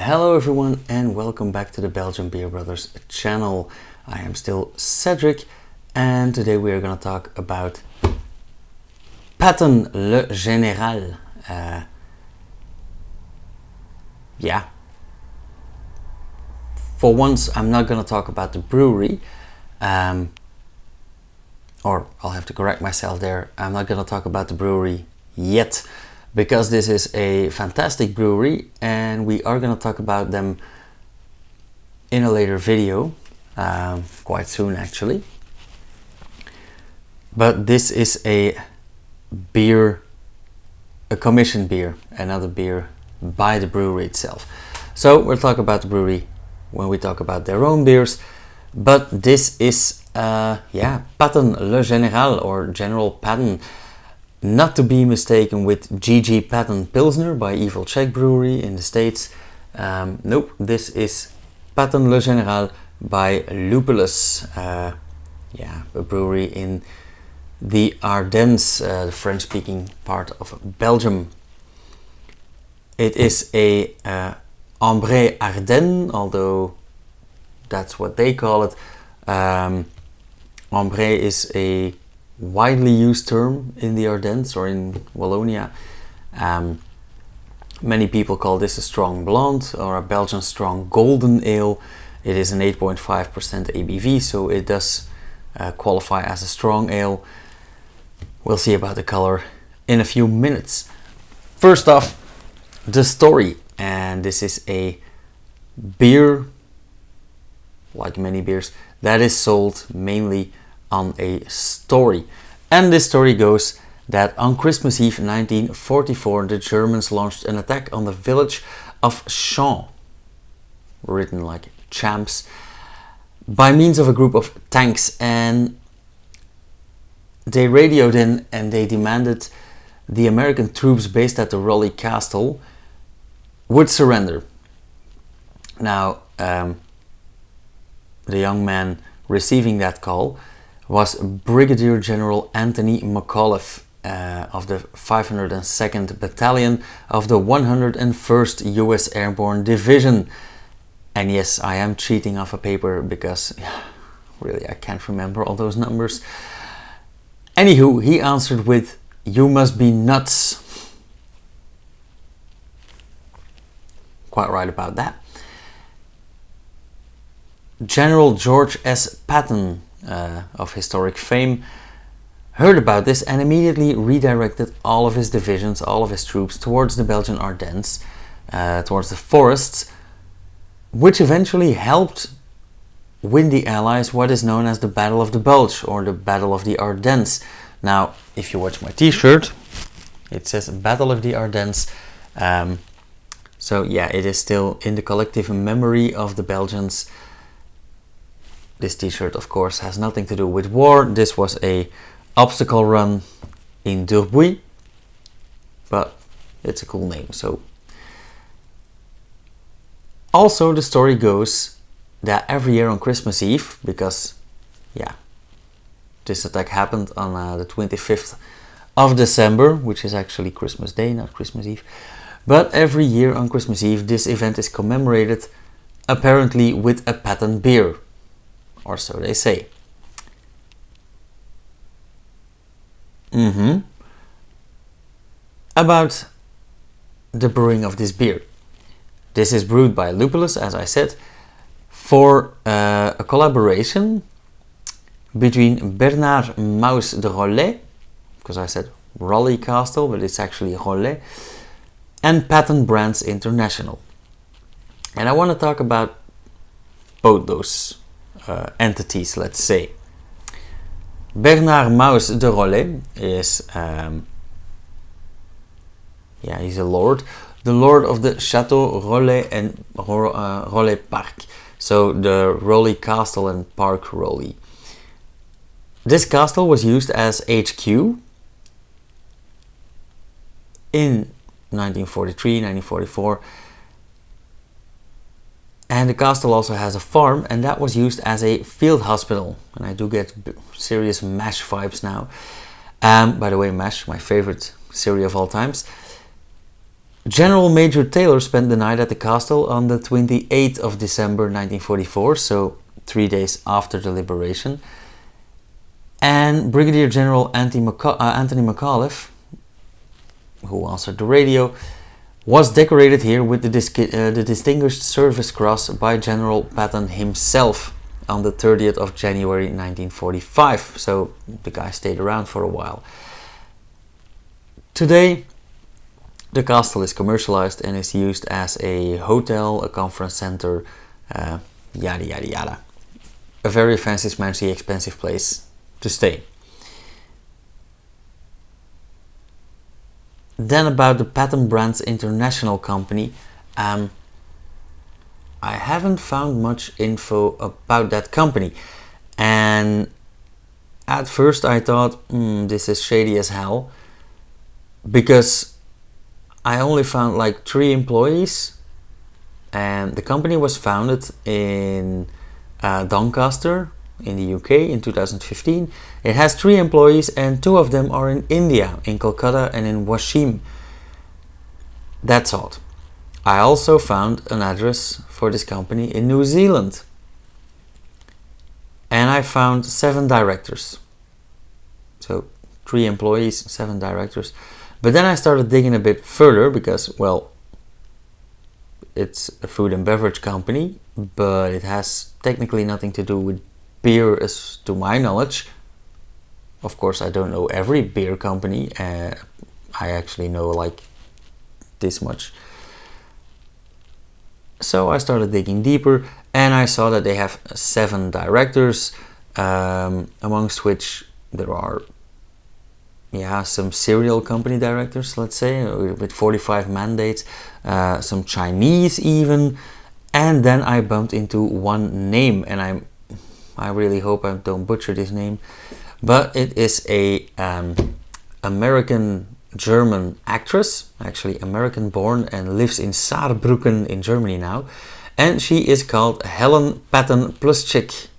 Hello everyone and welcome back to the Belgian Beer Brothers channel. I am still Cedric and today we are going to talk about Patton le Général. For once I'm not going to talk about the brewery, or I'll have to correct myself there. I'm not going to talk about the brewery yet, because this is a fantastic brewery and we are going to talk about them in a later video, quite soon actually. But this is a beer, a commissioned beer, another beer by the brewery itself. So we'll talk about the brewery when we talk about their own beers, but this is Patton le Général, or General Patton. Not to be mistaken with G.G. Patton Pilsner by Evil Czech Brewery in the States. Nope, this is Patton le Général by Lupulus, a brewery in the Ardennes, the French-speaking part of Belgium. It is a Ambré Ardennes, although that's what they call it. Ambré is a widely used term in the Ardennes or in Wallonia. Many people call this a strong blonde or a Belgian strong golden ale. It is an 8.5% ABV, so it does qualify as a strong ale. We'll see about the color in a few minutes. First off, the story, and this is a beer, like many beers, that is sold mainly on a story. And this story goes that on Christmas Eve 1944 the Germans launched an attack on the village of Champs, written like champs, by means of a group of tanks, and they radioed in and they demanded the American troops based at the Raleigh Castle would surrender. Now the young man receiving that call was Brigadier General Anthony McAuliffe of the 502nd Battalion of the 101st US Airborne Division. And yes, I am cheating off a paper because really I can't remember all those numbers. Anywho, he answered with, "You must be nuts." Quite right about that. General George S. Patton, of historic fame, heard about this and immediately redirected all of his divisions, all of his troops towards the Belgian Ardennes, towards the forests, which eventually helped win the Allies what is known as the Battle of the Bulge, or the Battle of the Ardennes. Now, if you watch my t-shirt, it says Battle of the Ardennes. So yeah, it is still in the collective memory of the Belgians. This t-shirt, of course, has nothing to do with war. This was a obstacle run in Durbuy, but it's a cool name. So also the story goes that every year on Christmas Eve, because this attack happened on the 25th of December, which is actually Christmas Day, not Christmas Eve. But every year on Christmas Eve, this event is commemorated, apparently with a Patton beer. Or so they say. About the brewing of this beer. This is brewed by Lupulus, as I said, for a collaboration between Bernard Maus de Rollet, because I said Raleigh Castle, but it's actually Rollet, and Patton Brands International. And I want to talk about both those entities, let's say. Bernard Maus de Rollet is he's a lord, the lord of the Chateau Rollet and Rollet Park, so the Raleigh Castle and Park Raleigh. This castle was used as HQ in 1943, 1944. And the castle also has a farm, and that was used as a field hospital. And I do get serious MASH vibes now. By the way, MASH, my favorite series of all times. General Major Taylor spent the night at the castle on the 28th of December 1944, so 3 days after the liberation. And Brigadier General Anthony McAuliffe, who answered the radio, was decorated here with the Distinguished Service Cross by General Patton himself on the 30th of January 1945. So the guy stayed around for a while. Today, the castle is commercialized and is used as a hotel, a conference center, yada yada yada. A very fancy, smancy, expensive place to stay. Then about the Patton Brands International Company, I haven't found much info about that company, and at first I thought this is shady as hell, because I only found like 3 employees, and the company was founded in Doncaster in the UK in 2015. It has 3 employees and 2 of them are in India, in Kolkata and in Washim. That's odd. I also found an address for this company in New Zealand. And I found 7 directors. So 3 employees, 7 directors. But then I started digging a bit further because, well, it's a food and beverage company, but it has technically nothing to do with beer as to my knowledge. Of course, I don't know every beer company. I actually know like this much. So I started digging deeper and I saw that they have 7 directors, amongst which there are some serial company directors, let's say, with 45 mandates, some Chinese even, and then I bumped into one name, and I really hope I don't butcher this name, but it is a American-German actress, actually American born, and lives in Saarbrücken in Germany now, and she is called Helen Patton Pluschik.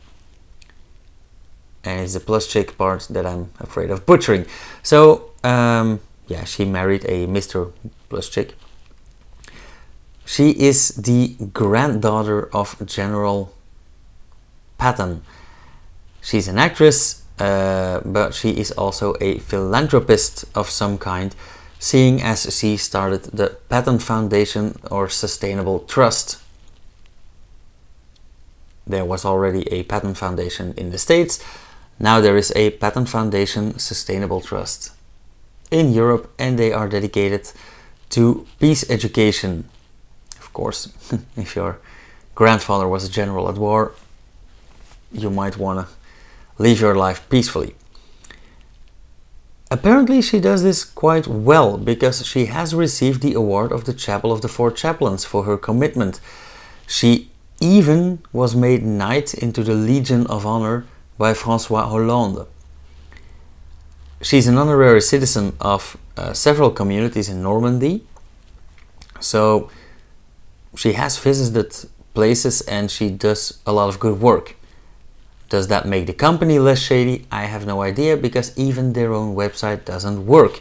And it's the Pluschik part that I'm afraid of butchering. So, she married a Mr. Pluschik. She is the granddaughter of General Patton. She's an actress, but she is also a philanthropist of some kind, seeing as she started the Patton Foundation or Sustainable Trust. There was already a Patton Foundation in the States. Now there is a Patton Foundation Sustainable Trust in Europe, and they are dedicated to peace education. Of course, if your grandfather was a general at war, you might want to live your life peacefully. Apparently she does this quite well, because she has received the award of the Chapel of the Four Chaplains for her commitment. She even was made knight into the Legion of Honor by François Hollande. She's an honorary citizen of several communities in Normandy, so she has visited places and she does a lot of good work. Does that make the company less shady? I have no idea, because even their own website doesn't work.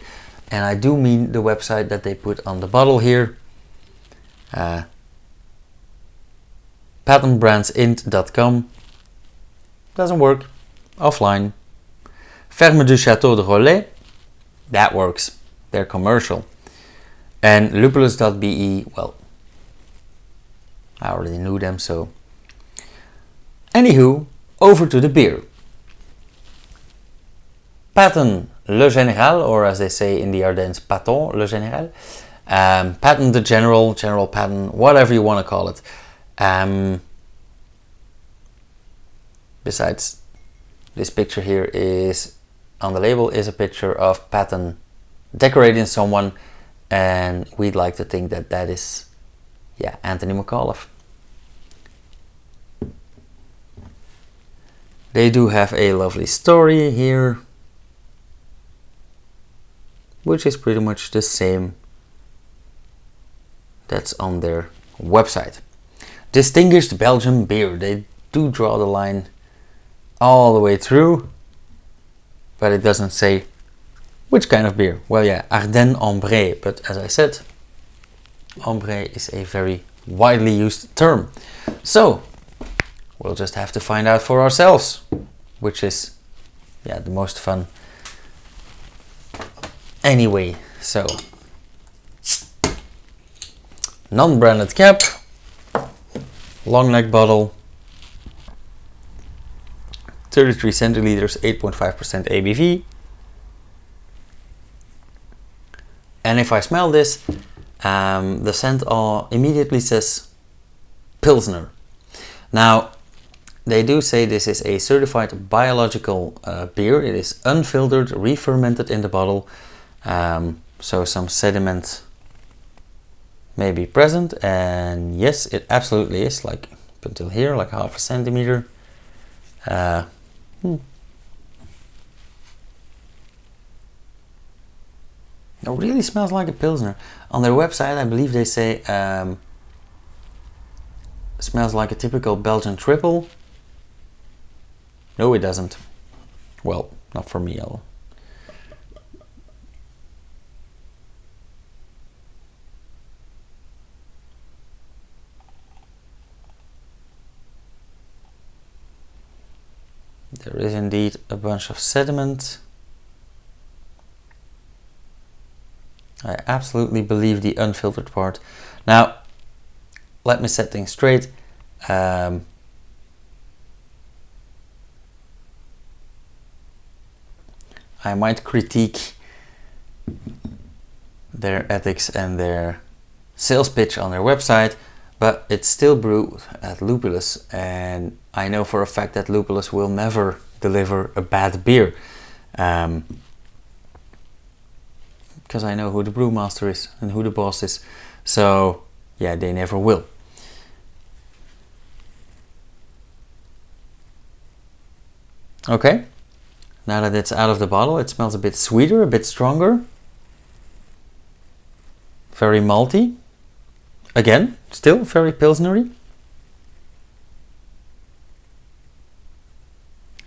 And I do mean the website that they put on the bottle here, pattonbrandsint.com. Doesn't work. Offline. Ferme du Château de Rollet. That works. They're commercial. And lupulus.be, well, I already knew them, so. Anywho, over to the beer. Patton le Général, or as they say in the Ardennes, Patton le Général. Patton the General, General Patton, whatever you want to call it. Besides, this picture here is on the label is a picture of Patton decorating someone, and we'd like to think that that is, Anthony McAuliffe. They do have a lovely story here, which is pretty much the same that's on their website. Distinguished Belgian beer. They do draw the line all the way through, but it doesn't say which kind of beer. Well, Ardennes Ambré, but as I said, Ombre is a very widely used term. So we'll just have to find out for ourselves, which is, yeah, the most fun anyway. So non-branded cap, long neck bottle, 33 centiliters, 8.5% ABV. And if I smell this, the scent immediately says Pilsner. Now, they do say this is a certified biological beer. It is unfiltered, re-fermented in the bottle. So some sediment may be present. And yes, it absolutely is, like up until here, like half a centimeter. It really smells like a Pilsner. On their website, I believe they say smells like a typical Belgian triple. No, it doesn't. Well, not for me. There is indeed a bunch of sediment. I absolutely believe the unfiltered part. Now, let me set things straight. I might critique their ethics and their sales pitch on their website, but it's still brewed at Lupulus, and I know for a fact that Lupulus will never deliver a bad beer. Because I know who the brewmaster is and who the boss is. So yeah, they never will. Okay, now that it's out of the bottle, it smells a bit sweeter, a bit stronger. Very malty. Again, still very Pilsnery.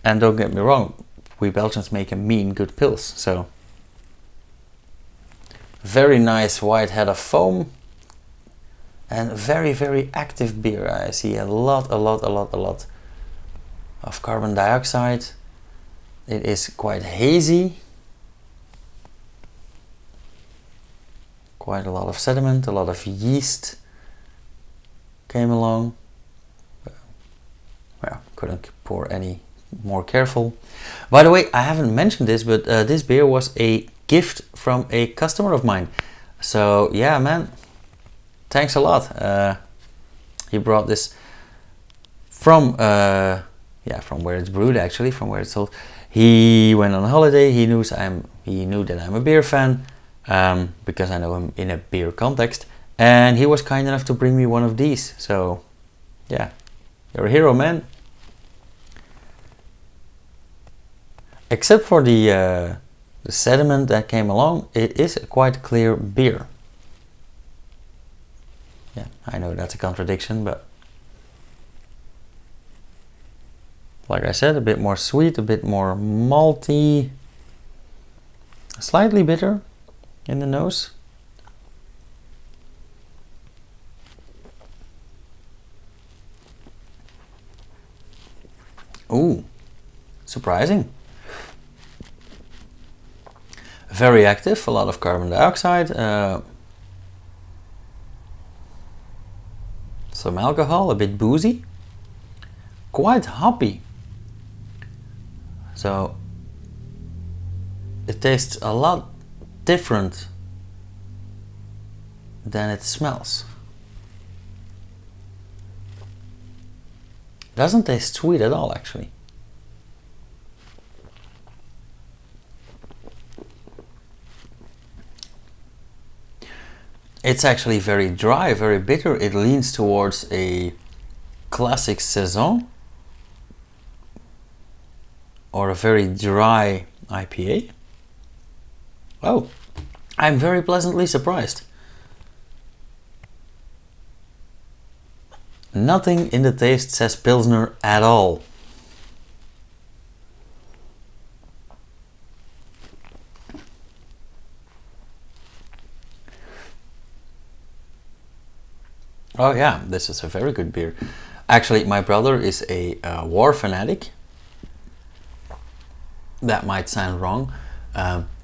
And don't get me wrong, we Belgians make a mean good pils, so very nice white head of foam and very, very active beer. I see a lot of carbon dioxide. It is quite hazy. Quite a lot of sediment, a lot of yeast came along. Well, couldn't pour any more careful. By the way, I haven't mentioned this, but this beer was a gift from a customer of mine. So yeah, man, thanks a lot. He brought this from from where it's brewed, actually, from where it's sold. He went on holiday. He knew that I'm a beer fan, because I know him in a beer context, and he was kind enough to bring me one of these. So yeah, you're a hero, man. Except for the sediment that came along, it is a quite clear beer. Yeah, I know that's a contradiction, but like I said, a bit more sweet, a bit more malty, slightly bitter in the nose. Ooh, surprising. Very active, a lot of carbon dioxide, some alcohol, a bit boozy, quite hoppy. So it tastes a lot different than it smells. Doesn't taste sweet at all, actually. It's actually very dry, very bitter. It leans towards a classic saison or a very dry IPA. Oh, I'm very pleasantly surprised. Nothing in the taste says Pilsner at all. Oh yeah, this is a very good beer. Actually, my brother is a war fanatic. That might sound wrong.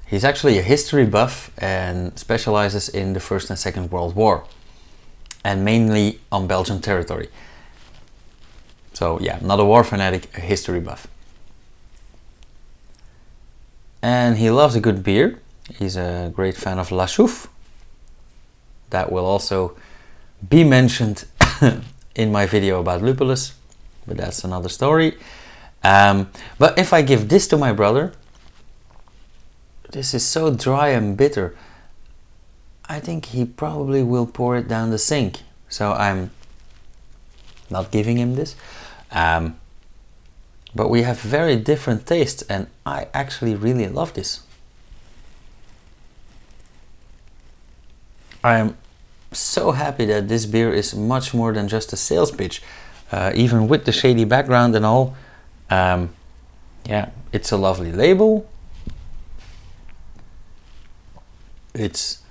He's actually a history buff and specializes in the First and Second World War, and mainly on Belgian territory. So yeah, not a war fanatic, a history buff. And he loves a good beer. He's a great fan of La Chouffe. That will also be mentioned in my video about Lupulus, but that's another story. But if I give this to my brother, this is so dry and bitter, I think he probably will pour it down the sink. So I'm not giving him this. But we have very different tastes, and I actually really love this. I am so happy that this beer is much more than just a sales pitch. Even with the shady background and all, yeah, it's a lovely label. It's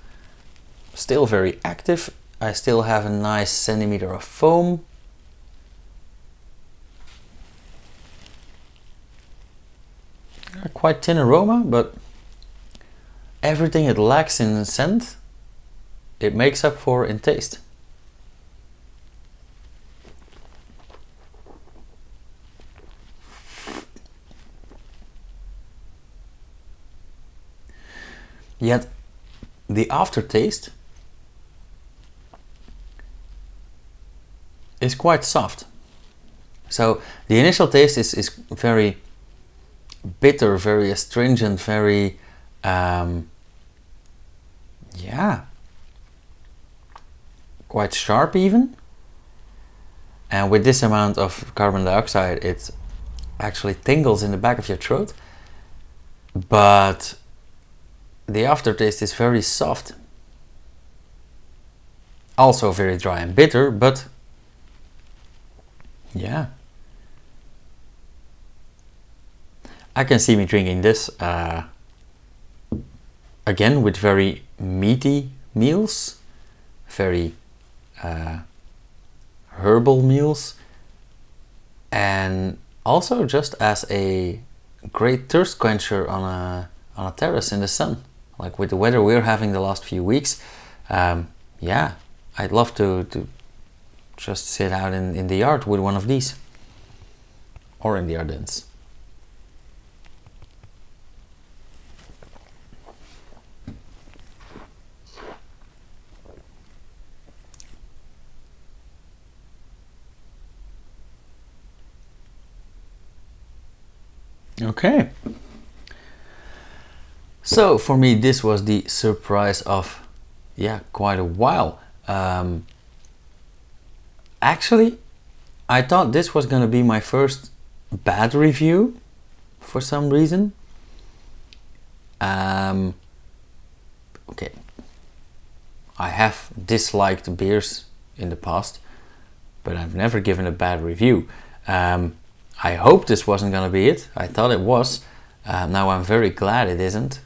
still very active. I still have a nice centimeter of foam. Quite thin aroma, but everything it lacks in scent, it makes up for in taste. Yet the aftertaste is quite soft. So the initial taste is very bitter, very astringent, very yeah, quite sharp even. And with this amount of carbon dioxide, it actually tingles in the back of your throat. But the aftertaste is very soft. Also very dry and bitter, but yeah. I can see me drinking this again with very meaty meals, very herbal meals, and also just as a great thirst quencher on a terrace in the sun. Like with the weather we're having the last few weeks, yeah, I'd love to just sit out in the yard with one of these, or in the Ardennes. Okay, so for me this was the surprise of, yeah, quite a while. Actually, I thought this was gonna be my first bad review for some reason. Okay, I have disliked beers in the past, but I've never given a bad review. I hope this wasn't gonna be it. I thought it was. Now I'm very glad it isn't.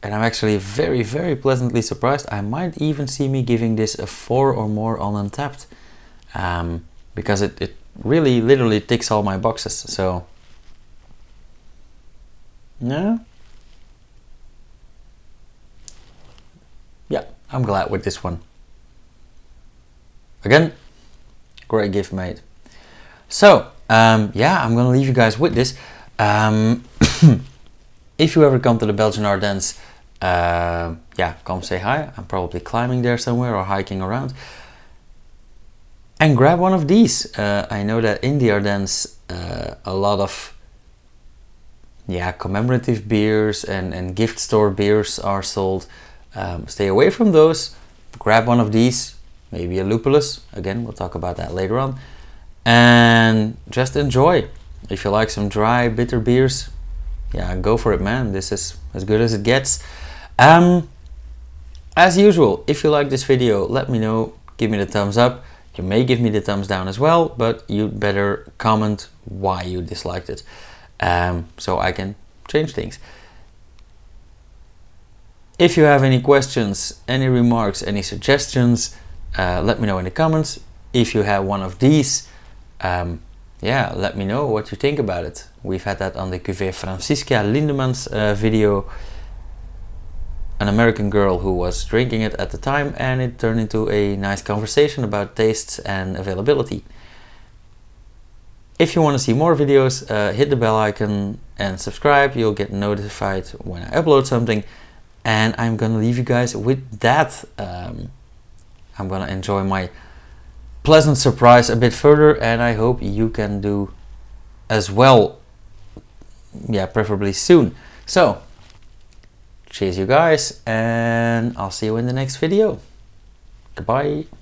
And I'm actually very, very pleasantly surprised. I might even see me giving this a 4 or more on Untapped. Because it really literally ticks all my boxes. So, yeah. Yeah, I'm glad with this one. Again, great gift made. So, yeah, I'm gonna leave you guys with this. If you ever come to the Belgian Ardennes, yeah, come say hi. I'm probably climbing there somewhere or hiking around. And grab one of these. I know that in the Ardennes, a lot of, yeah, commemorative beers and gift store beers are sold. Stay away from those. Grab one of these, maybe a Lupulus. Again, we'll talk about that later on. And just enjoy. If you like some dry, bitter beers, yeah, go for it, man. This is as good as it gets. As usual, if you like this video, let me know. Give me the thumbs up. You may give me the thumbs down as well, but you'd better comment why you disliked it, so I can change things. If you have any questions, any remarks, any suggestions, Let me know in the comments. If you have one of these, yeah, let me know what you think about it. We've had that on the Cuvée Francisca Lindemans video, an American girl who was drinking it at the time, and it turned into a nice conversation about tastes and availability. If you want to see more videos, hit the bell icon and subscribe. You'll get notified when I upload something. And I'm gonna leave you guys with that. I'm gonna enjoy my pleasant surprise a bit further, and I hope you can do as well. Yeah, preferably soon. So, cheers you guys, and I'll see you in the next video. Goodbye.